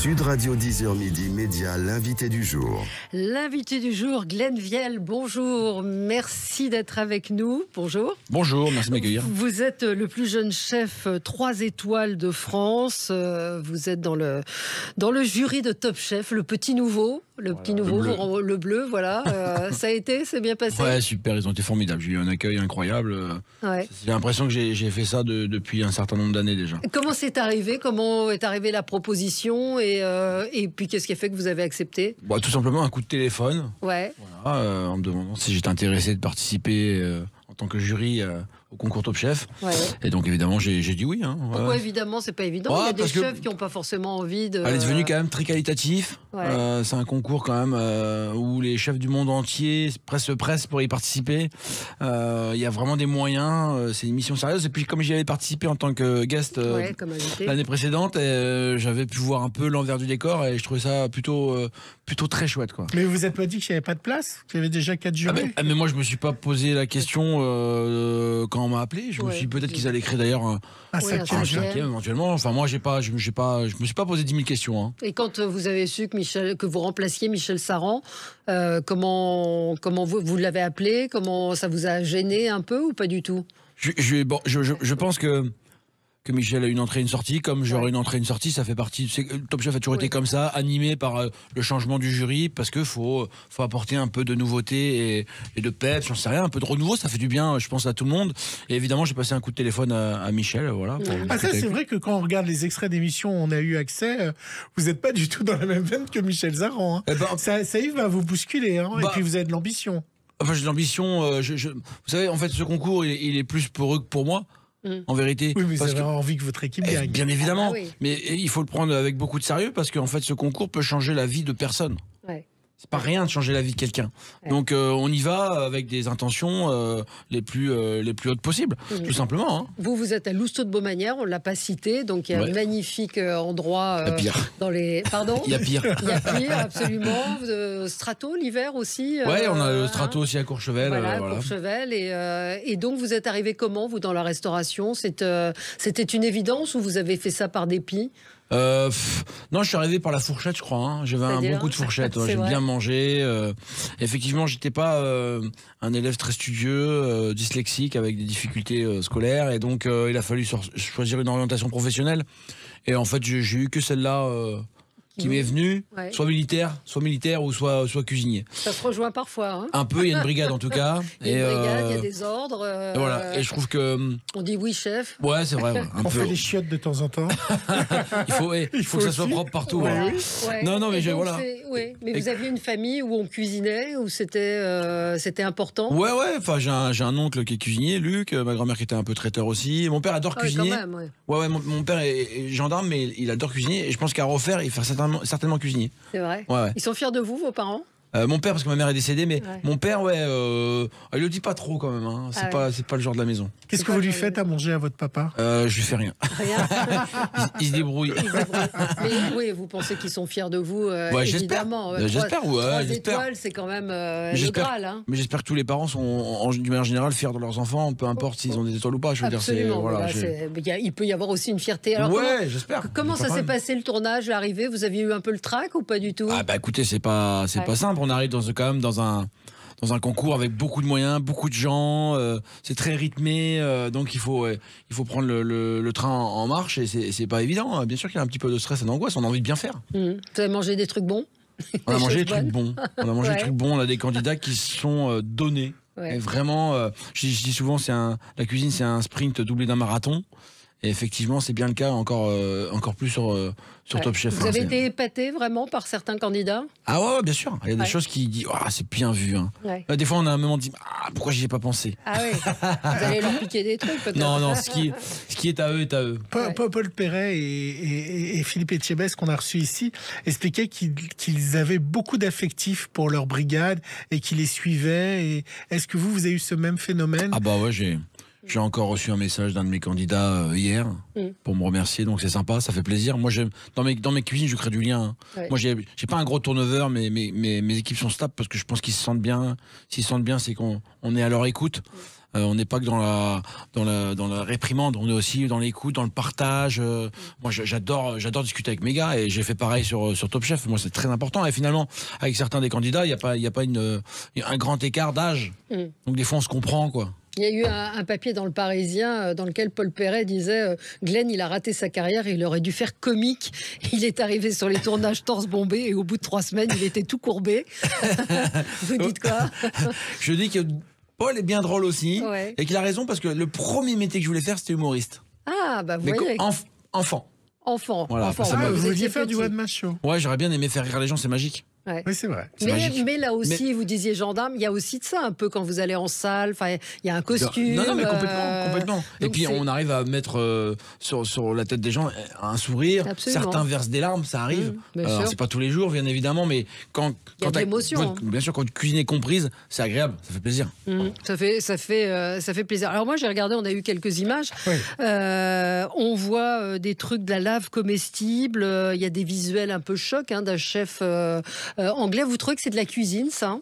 Sud Radio 10h midi, Média, l'invité du jour. L'invité du jour, Glenn Vielle, bonjour, merci d'être avec nous, bonjour. Bonjour, merci de m'accueillir. Vous êtes le plus jeune chef 3 étoiles de France, vous êtes dans le jury de Top Chef, le petit nouveau, le bleu, voilà, ça a été, c'est bien passé? Ouais, super, ils ont été formidables, j'ai eu un accueil incroyable, ouais. J'ai l'impression que j'ai fait ça depuis un certain nombre d'années déjà. Comment c'est arrivé, comment est arrivée la proposition et puis qu'est-ce qui a fait que vous avez accepté? Bon, tout simplement un coup de téléphone, ouais. Voilà, en me demandant si j'étais intéressé de participer en tant que jury au concours Top Chef. Ouais. Et donc évidemment j'ai dit oui. Pourquoi évidemment, c'est pas évident, il y a des chefs qui n'ont pas forcément envie de... Elle est devenue quand même très qualitatif. Ouais. C'est un concours quand même où les chefs du monde entier se pressent pour y participer. Il y a vraiment des moyens, c'est une mission sérieuse. Et puis comme j'y avais participé en tant que guest l'année précédente, j'avais pu voir un peu l'envers du décor et je trouvais ça plutôt très chouette, quoi. Mais vous vous êtes pas dit qu'il n'y avait pas de place? Qu'il y avait déjà 4 jurés? Mais moi je me suis pas posé la question quand on m'a appelé. Je me suis dit peut-être qu'ils allaient créer d'ailleurs un cinquième éventuellement. Enfin moi je me suis pas posé 10 000 questions. Hein. Et quand vous avez su que vous remplaciez Michel Saran, comment vous l'avez appelé? Comment ça vous a gêné un peu ou pas du tout? Je pense que Michel a une entrée et une sortie, comme j'aurai une entrée et une sortie, ça fait partie. Top Chef a toujours été comme ça, animé par le changement du jury, parce que faut apporter un peu de nouveauté et de peps, j'en sais rien, un peu de renouveau, ça fait du bien, je pense, à tout le monde. Et évidemment, j'ai passé un coup de téléphone à Michel, voilà. Ça, c'est vrai que quand on regarde les extraits d'émissions, on a eu accès. Vous n'êtes pas du tout dans la même veine que Michel Saran. Hein. Ça arrive à vous bousculer, hein, et puis vous avez de l'ambition. Enfin, j'ai de l'ambition. Vous savez, en fait, ce concours, il est plus pour eux que pour moi. En vérité. Oui, mais vous avez envie que votre équipe gagne. Bien évidemment. Ah, oui. Mais il faut le prendre avec beaucoup de sérieux parce qu'en fait, ce concours peut changer la vie de personne. Ouais. C'est pas rien de changer la vie de quelqu'un. Ouais. Donc on y va avec des intentions les plus hautes possibles, tout simplement. Hein. Vous êtes à Lousteau de Beaumanière, on l'a pas cité, donc il y a un magnifique endroit. Il y a pire. Dans les. Pardon. Il y a pire. Il y a pire, absolument. Strato l'hiver aussi. Ouais, on a le Strato aussi à Courchevel. Voilà. Courchevel et donc vous êtes arrivé comment vous dans la restauration? C'était une évidence ou vous avez fait ça par dépit? Non, je suis arrivé par la fourchette, je crois. Hein. J'avais un bon coup de fourchette. J'aime bien manger. Effectivement, j'étais pas un élève très studieux, dyslexique, avec des difficultés scolaires, et donc il a fallu choisir une orientation professionnelle. Et en fait, j'ai eu que celle-là qui m'est venue, soit militaire ou soit cuisinier. Ça se rejoint parfois. Hein. Un peu, il y a une brigade en tout cas. Il y a une brigade, il y a des ordres. Voilà. Et je trouve que... On dit oui, chef. Ouais, c'est vrai. On fait des chiottes de temps en temps. il faut que ça soit propre partout. Voilà. Non, mais voilà. Mais vous aviez une famille où on cuisinait, où c'était important? Ouais. Enfin, j'ai un oncle qui est cuisinier, Luc, ma grand-mère qui était un peu traiteur aussi. Mon père adore cuisiner. Quand même, ouais, mon père est gendarme, mais il adore cuisiner. Et je pense qu'à refaire, il fait certainement cuisinier. C'est vrai. Ouais. Ils sont fiers de vous, vos parents? Mon père, parce que ma mère est décédée, mais mon père, il le dit pas trop quand même. Hein. C'est pas le genre de la maison. Qu'est-ce que vous lui faites à manger à votre papa? Je lui fais rien. Rien. il se débrouille. Mais oui, vous pensez qu'ils sont fiers de vous, évidemment. J'espère. 3 étoiles, c'est quand même le Graal. Hein. Mais j'espère que tous les parents sont, d'une manière générale, fiers de leurs enfants, peu importe s'ils ont des étoiles ou pas. Je veux Absolument. Il peut y avoir aussi une fierté. Alors, j'espère. Comment ça s'est passé le tournage, l'arrivée? Vous aviez eu un peu le trac ou pas du tout? Écoutez, c'est pas simple. On arrive quand même dans un concours avec beaucoup de moyens, beaucoup de gens, c'est très rythmé, donc il faut prendre le train en marche et c'est pas évident. Bien sûr qu'il y a un petit peu de stress et d'angoisse, on a envie de bien faire. Vous avez mangé des trucs bons? On a mangé des trucs bons. On a des candidats qui se sont donnés. Et vraiment, je dis souvent, la cuisine, c'est un sprint doublé d'un marathon. Et effectivement, c'est bien le cas encore plus sur Top Chef. Vous avez été épaté vraiment par certains candidats? Ah ouais, bien sûr. Il y a des choses qui disent c'est bien vu. Hein. Des fois, on a un moment dit pourquoi j'y ai pas pensé. Ah oui. Vous allez leur piquer des trucs peut-être. Non, ce qui est à eux est à eux. Paul Perret et Philippe Etchebest qu'on a reçus ici expliquaient qu'ils avaient beaucoup d'affectifs pour leur brigade et qu'ils les suivaient. Et est-ce que vous avez eu ce même phénomène? Ah bah ouais, j'ai encore reçu un message d'un de mes candidats hier pour me remercier, donc c'est sympa, ça fait plaisir. Moi, dans mes cuisines, je crée du lien. Hein. Moi, j'ai pas un gros turnover, mais mes équipes sont stables parce que je pense qu'ils se sentent bien. S'ils se sentent bien, c'est qu'on est à leur écoute. On n'est pas que dans la réprimande, on est aussi dans l'écoute, dans le partage. Moi, j'adore discuter avec mes gars et j'ai fait pareil sur Top Chef. Moi, c'est très important. Et finalement, avec certains des candidats, il y a pas un grand écart d'âge. Donc des fois, on se comprend, quoi. Il y a eu un papier dans Le Parisien dans lequel Paul Perret disait Glenn, il a raté sa carrière, il aurait dû faire comique. Il est arrivé sur les tournages torse bombé et au bout de 3 semaines, il était tout courbé. Vous dites quoi? Je dis que Paul est bien drôle aussi et qu'il a raison parce que le premier métier que je voulais faire, c'était humoriste. Ah, bah vous voyez. Enfant. Voilà, enfant. Vous vouliez faire du one-man show? Ouais, j'aurais bien aimé faire rire les gens, c'est magique. Ouais. Oui, c'est vrai. Mais là aussi, vous disiez gendarme, il y a aussi de ça un peu quand vous allez en salle. Enfin, il y a un costume. Non, mais complètement. Et puis on arrive à mettre sur la tête des gens un sourire. Absolument. Certains versent des larmes, ça arrive. Alors c'est pas tous les jours, bien évidemment, mais quand il y a de l'émotion. Bien sûr, quand une cuisine est comprise, c'est agréable, ça fait plaisir. Ça fait plaisir. Alors moi, j'ai regardé, on a eu quelques images. Oui. On voit des trucs de la lave comestible. Il y a des visuels un peu chocs d'un chef. Anglais, vous trouvez que c'est de la cuisine, ça?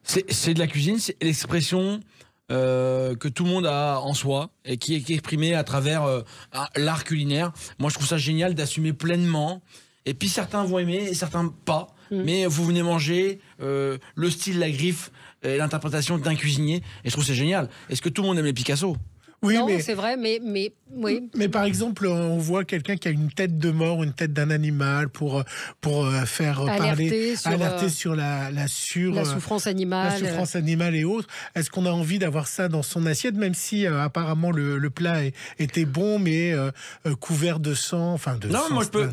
C'est de la cuisine, c'est l'expression que tout le monde a en soi et qui est exprimée à travers l'art culinaire. Moi, je trouve ça génial d'assumer pleinement. Et puis certains vont aimer et certains pas. Mais vous venez manger le style, la griffe, l'interprétation d'un cuisinier. Et je trouve c'est génial. Est-ce que tout le monde aime les Picasso? Oui, non, c'est vrai, mais oui. Mais par exemple, on voit quelqu'un qui a une tête de mort, une tête d'un animal pour faire alerter sur la souffrance animale. La souffrance animale et autres. Est-ce qu'on a envie d'avoir ça dans son assiette, même si apparemment le plat était bon, mais couvert de sang, Non, moi je peux.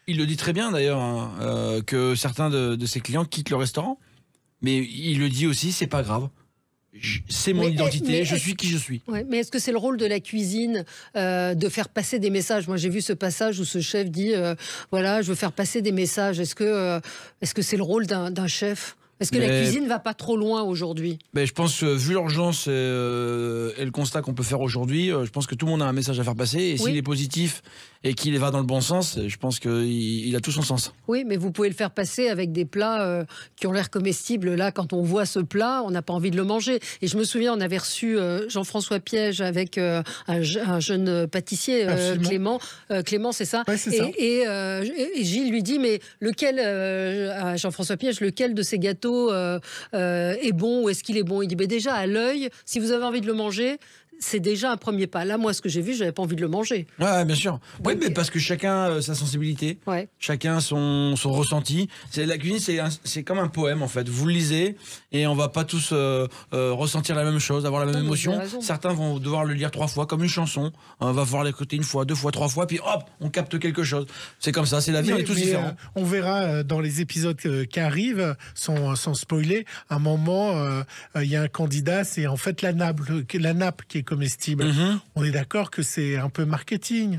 Il le dit très bien d'ailleurs, que certains de ses clients quittent le restaurant. Mais il le dit aussi, c'est pas grave. C'est mon identité, je suis qui je suis. Ouais, mais est-ce que c'est le rôle de la cuisine de faire passer des messages? Moi, j'ai vu ce passage où ce chef dit voilà, je veux faire passer des messages. Est-ce que c'est le rôle d'un chef? Est-ce que la cuisine ne va pas trop loin aujourd'hui? Je pense que vu l'urgence et le constat qu'on peut faire aujourd'hui, je pense que tout le monde a un message à faire passer. Et s'il est positif et qu'il va dans le bon sens, je pense qu'il a tout son sens. Oui, mais vous pouvez le faire passer avec des plats qui ont l'air comestibles. Là, quand on voit ce plat, on n'a pas envie de le manger. Et je me souviens, on avait reçu Jean-François Piège avec un jeune pâtissier, Clément. Clément, c'est ça. Ouais, c'est ça. Et Gilles lui dit, mais lequel, à Jean-François Piège, lequel de ces gâteaux est bon ou est-ce qu'il est bon? Il dit, déjà, à l'œil, si vous avez envie de le manger, c'est déjà un premier pas. Là, moi, ce que j'ai vu, j'avais pas envie de le manger. Ouais, bien sûr. Oui, mais parce que chacun sa sensibilité, chacun son ressenti. La cuisine, c'est comme un poème en fait. Vous le lisez et on va pas tous ressentir la même chose, avoir la même émotion. Certains vont devoir le lire 3 fois, comme une chanson. On va voir l'écouter 1 fois, 2 fois, 3 fois, puis hop, on capte quelque chose. C'est comme ça, c'est la vie, on est tous différents. On verra dans les épisodes qui arrivent, sans spoiler, à un moment, il y a un candidat, c'est en fait la nappe qui est comestible. On est d'accord que c'est un peu marketing?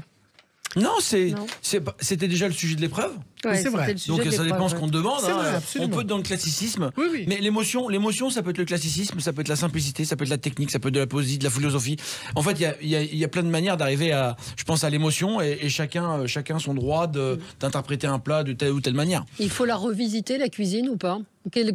Non, c'était déjà le sujet de l'épreuve. Ouais, c'est vrai. Donc ça dépend ce qu'on demande. Vrai, on peut être dans le classicisme, mais l'émotion, ça peut être le classicisme, ça peut être la simplicité, ça peut être la technique, ça peut être de la poésie, de la philosophie. En fait, il y a plein de manières d'arriver à, je pense, à l'émotion et chacun son droit d'interpréter un plat de telle ou telle manière. Il faut la revisiter, la cuisine, ou pas?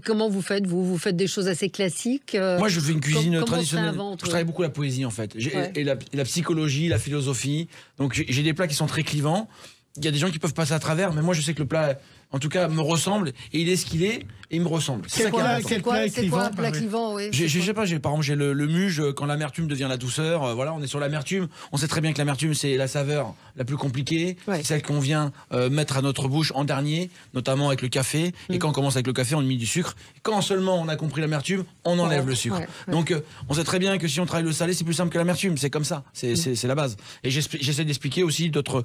Comment vous faites? Vous faites des choses assez classiques? Moi, je fais une cuisine traditionnelle. Je travaille beaucoup la poésie, en fait. Et la psychologie, la philosophie. Donc, j'ai des plats qui sont très clivants. Il y a des gens qui peuvent passer à travers, mais moi, je sais que le plat, en tout cas, me ressemble. Et il est ce qu'il est, et il me ressemble. C'est quoi un plat clivant? Je sais pas, par exemple, j'ai le muge, quand l'amertume devient la douceur. Voilà, on est sur l'amertume. On sait très bien que l'amertume, c'est la saveur la plus compliquée. C'est celle qu'on vient mettre à notre bouche en dernier, notamment avec le café. Et quand on commence avec le café, on met du sucre. Quand seulement on a compris l'amertume, on enlève le sucre. Donc, on sait très bien que si on travaille le salé, c'est plus simple que l'amertume. C'est comme ça. C'est la base. Et j'essaie d'expliquer aussi d'autres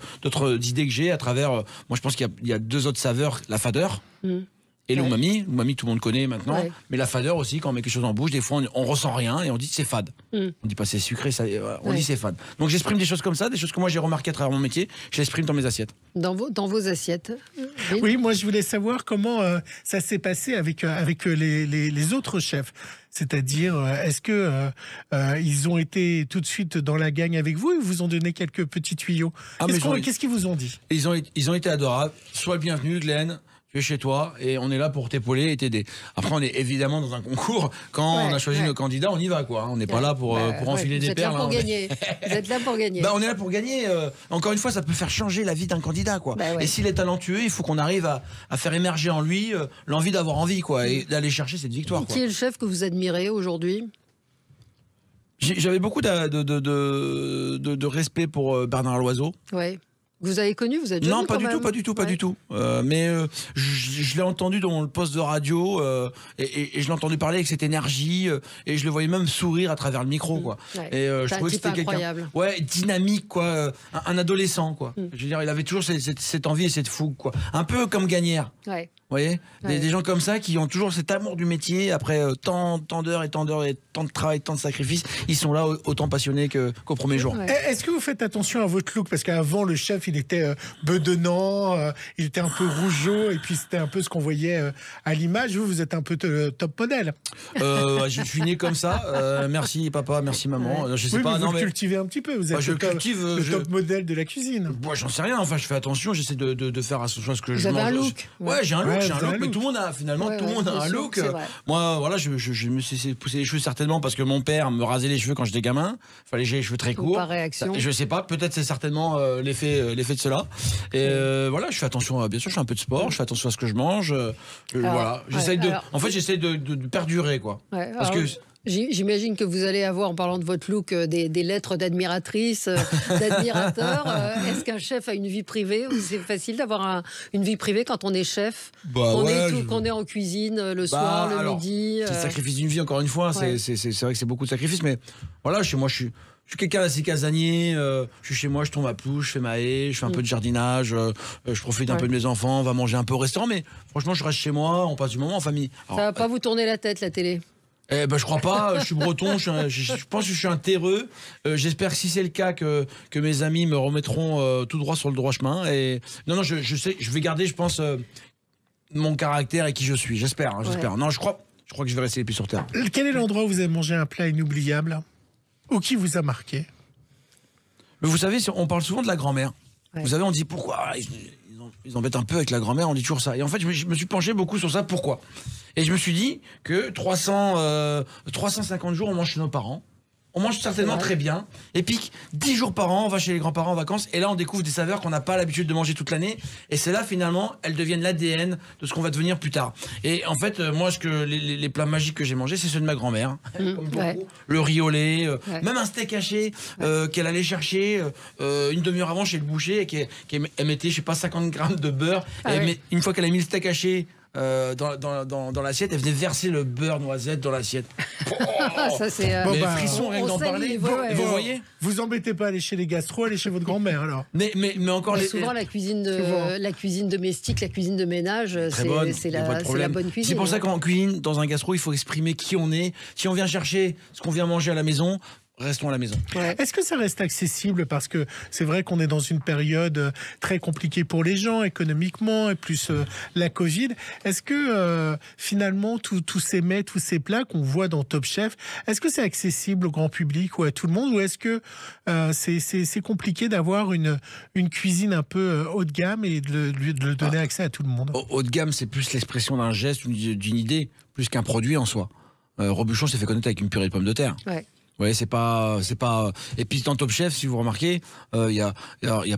idées que j'ai à travers. Moi, je pense qu'il y a 2 autres saveurs. La fadeur et l'umami. L'umami, tout le monde connaît maintenant. Mais la fadeur aussi, quand on met quelque chose en bouche, des fois, on ressent rien et on dit c'est fade. On dit pas c'est sucré, on dit c'est fade. Donc j'exprime des choses comme ça, des choses que moi j'ai remarquées à travers mon métier, je l'exprime dans mes assiettes. Dans vos assiettes. Oui, moi je voulais savoir comment ça s'est passé avec les autres chefs. C'est-à-dire, est-ce que ils ont été tout de suite dans la gang avec vous et vous ont donné quelques petits tuyaux? Qu'est-ce qu'ils vous ont dit? Ils ont été adorables. Sois le bienvenu, Glenn. tu es chez toi et on est là pour t'épauler et t'aider. Après, on est évidemment dans un concours. Quand on a choisi nos candidats, on y va, quoi. On n'est pas là pour enfiler des perles. Vous êtes là pour gagner. On est là pour gagner. Encore une fois, ça peut faire changer la vie d'un candidat, quoi. Et s'il est talentueux, il faut qu'on arrive à faire émerger en lui l'envie d'avoir envie, quoi, et d'aller chercher cette victoire. Qui est le chef que vous admirez aujourd'hui ? J'avais beaucoup de respect pour Bernard Loiseau. Ouais. Vous avez connu, vous êtes Non, pas du tout. Mais je l'ai entendu dans le poste de radio et je l'ai entendu parler avec cette énergie et je le voyais même sourire à travers le micro, quoi. Et je trouvais que c'était quelqu'un, dynamique, quoi, un adolescent, quoi. Je veux dire, il avait toujours cette envie et cette fougue, quoi. Un peu comme Gagnère. Ouais. Vous voyez, des gens comme ça qui ont toujours cet amour du métier après tant d'heures et tant de travail, tant de sacrifices, ils sont là autant passionnés qu'au premier jour. Est-ce que vous faites attention à votre look? Parce qu'avant, le chef, il était bedonnant, il était un peu rougeau, et puis c'était un peu ce qu'on voyait à l'image. Vous êtes un peu top modèle. Je suis né comme ça. Merci papa, merci maman. Je sais pas. Vous cultivez un petit peu. Vous êtes le top modèle de la cuisine. Moi, j'en sais rien. Enfin, je fais attention. J'essaie de faire attention à ce que je mange. Vous avez un look. Ouais, j'ai un look. Mais tout le monde a un look. Moi, voilà, je me suis poussé les cheveux certainement parce que mon père me rasait les cheveux quand j'étais gamin. Fallait que j'aie les cheveux très courts. Par réaction. Je sais pas. Peut-être c'est certainement l'effet de cela. Et voilà, je fais attention. Bien sûr, je fais un peu de sport. Je fais attention à ce que je mange. Voilà. J'essaie de perdurer, quoi. Parce que j'imagine que vous allez avoir, en parlant de votre look, des lettres d'admiratrices, d'admirateurs. Est-ce qu'un chef a une vie privée ou c'est facile d'avoir une vie privée quand on est chef, qu'on est en cuisine le soir, le midi C'est le sacrifice d'une vie, encore une fois. C'est vrai que c'est beaucoup de sacrifices, mais voilà, chez moi, je suis quelqu'un d'assez casanier. Je suis chez moi, je tombe à pelouse, je fais ma haie, je fais un peu de jardinage, je profite un peu de mes enfants, on va manger un peu au restaurant, mais franchement, je reste chez moi, on passe du moment en famille. Alors, ça va pas vous tourner la tête, la télé? Je crois pas, je suis breton, je pense que je suis un terreux. J'espère que si c'est le cas que mes amis me remettront tout droit sur le droit chemin. Et non, je sais, je vais garder, je pense, mon caractère et qui je suis. J'espère. Non, je crois que je vais rester les pieds sur terre. Quel est l'endroit où vous avez mangé un plat inoubliable ou qui vous a marqué? Mais vous savez, on parle souvent de la grand-mère. Vous savez, on dit pourquoi ils embêtent un peu avec la grand-mère, on dit toujours ça. Et en fait, je me suis penché beaucoup sur ça. Pourquoi? Et je me suis dit que 350 jours, on mange chez nos parents. On mange certainement très bien. Et puis, 10 jours par an, on va chez les grands-parents en vacances. Et là, on découvre des saveurs qu'on n'a pas l'habitude de manger toute l'année. Et c'est là, finalement, elles deviennent l'ADN de ce qu'on va devenir plus tard. Et en fait, moi, les plats magiques que j'ai mangés, c'est ceux de ma grand-mère. Comme beaucoup. Le riz au lait, même un steak haché qu'elle allait chercher une demi-heure avant chez le boucher. Et elle mettait, je sais pas, 50 grammes de beurre. Une fois qu'elle a mis le steak haché dans l'assiette, elle venait verser le beurre noisette dans l'assiette. Ça c'est frisson rien que d'en parler. Vous voyez, vous embêtez pas à aller chez les gastro, allez chez votre grand-mère alors. Mais encore souvent la cuisine domestique, la cuisine de ménage, c'est la bonne cuisine. C'est pour ça qu'en cuisine, dans un gastro, il faut exprimer qui on est. Si on vient chercher ce qu'on vient manger à la maison, restons à la maison. Est-ce que ça reste accessible? Parce que c'est vrai qu'on est dans une période très compliquée pour les gens, économiquement, et plus la Covid. Est-ce que finalement, tous ces mets, tous ces plats qu'on voit dans Top Chef, est-ce que c'est accessible au grand public ou à tout le monde? Ou est-ce que c'est compliqué d'avoir une cuisine un peu haut de gamme et de le donner accès à tout le monde? Haut de gamme, c'est plus l'expression d'un geste, d'une idée, plus qu'un produit en soi. Robuchon s'est fait connaître avec une purée de pommes de terre. Ouais, c'est pas. Et puis dans Top Chef, si vous remarquez, il y a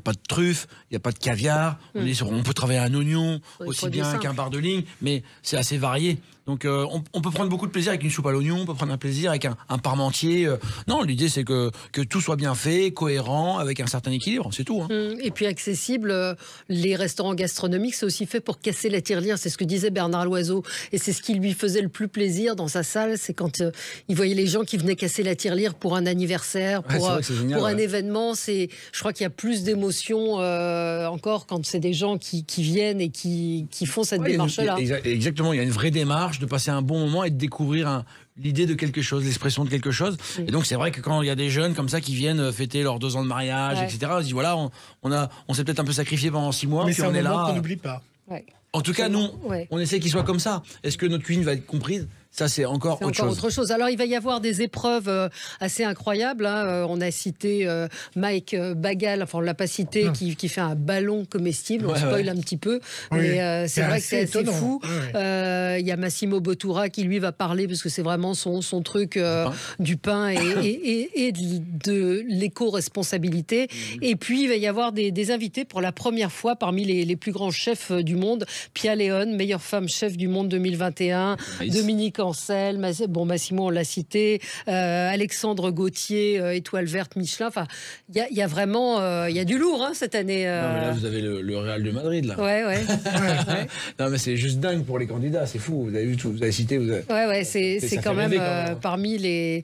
pas de truffe, il y a pas de caviar. On peut travailler un oignon aussi bien qu'un bar de ligne, mais c'est assez varié. Donc on peut prendre beaucoup de plaisir avec une soupe à l'oignon, on peut prendre un plaisir avec un parmentier. Non, l'idée c'est que tout soit bien fait, cohérent, avec un certain équilibre, c'est tout. Et puis accessible, les restaurants gastronomiques, c'est aussi fait pour casser la tirelire. C'est ce que disait Bernard Loiseau. Et c'est ce qui lui faisait le plus plaisir dans sa salle, c'est quand il voyait les gens qui venaient casser la tirelire pour un anniversaire, pour un événement. Je crois qu'il y a plus d'émotions encore quand c'est des gens qui viennent et qui font cette démarche-là. Exactement, il y a une vraie démarche de passer un bon moment et de découvrir l'idée de quelque chose, l'expression de quelque chose. Et donc c'est vrai que quand il y a des jeunes comme ça qui viennent fêter leurs 2 ans de mariage, etc., on se dit voilà, on s'est peut-être un peu sacrifié pendant 6 mois, mais puis on est là. qu'on n'oublie pas. En tout cas, nous, on essaie qu'il soit comme ça. Est-ce que notre cuisine va être comprise? Ça, c'est encore autre chose. Alors, il va y avoir des épreuves assez incroyables. Hein. On a cité Mike Bagal, enfin, on ne l'a pas cité, qui fait un ballon comestible. On spoil un petit peu. Mais c'est vrai que c'est assez fou. Il y a Massimo Bottura qui, lui, va parler, parce que c'est vraiment son truc du pain et de l'éco-responsabilité. Et puis, il va y avoir des invités pour la première fois parmi les plus grands chefs du monde. Pia León, meilleure femme chef du monde 2021. Dominique Ancel, Massimo, on l'a cité. Alexandre Gauthier, étoile verte Michelin. Enfin, il y a vraiment il y a du lourd cette année. Non, mais là, vous avez le Real de Madrid, là. Ouais. Non, mais c'est juste dingue pour les candidats, c'est fou. Vous avez vu tout, vous avez cité. C'est quand même parmi les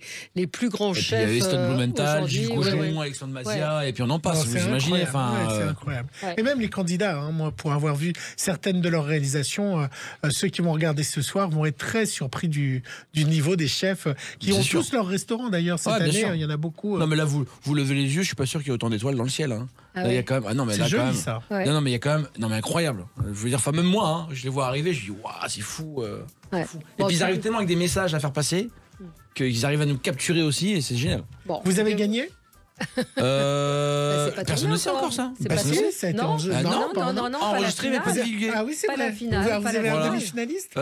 plus grands chefs. Il y avait Stone Blumenthal, Gilles Gaujon, Alexandre Mazia, et puis on en passe, vous imaginez. C'est incroyable. Et même les candidats, moi, pour avoir vu certaines de leurs réalisations, ceux qui vont regarder ce soir vont être très surpris du niveau des chefs qui ont tous leur restaurant d'ailleurs cette année. Il y en a beaucoup. Non, mais là, vous levez les yeux, je suis pas sûr qu'il y ait autant d'étoiles dans le ciel. Là, il y a quand même. C'est joli, ça. Non, mais il y a quand même. Non, mais incroyable. Je veux dire, même moi, je les vois arriver, je dis, waouh, c'est fou. Et puis ils arrivent tellement avec des messages à faire passer qu'ils arrivent à nous capturer aussi, et c'est génial. Vous avez gagné? Personne ne sait encore ça. C'est pas ça. Non, enregistré mais pas divulgué. Ah oui, c'est pas vrai. la finale. Vous avez un demi-finaliste?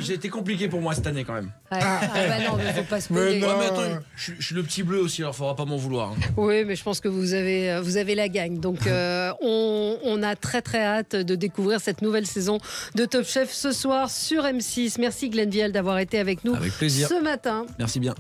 J'ai été compliqué pour moi cette année quand même. Non, mais faut pas se spoiler. Mais attends, je suis le petit bleu aussi, alors faudra pas m'en vouloir. Oui, mais je pense que vous avez la gagne. Donc on a très très hâte de découvrir cette nouvelle saison de Top Chef ce soir sur M6. Merci Glenn Vielle d'avoir été avec nous avec plaisir ce matin. Merci bien.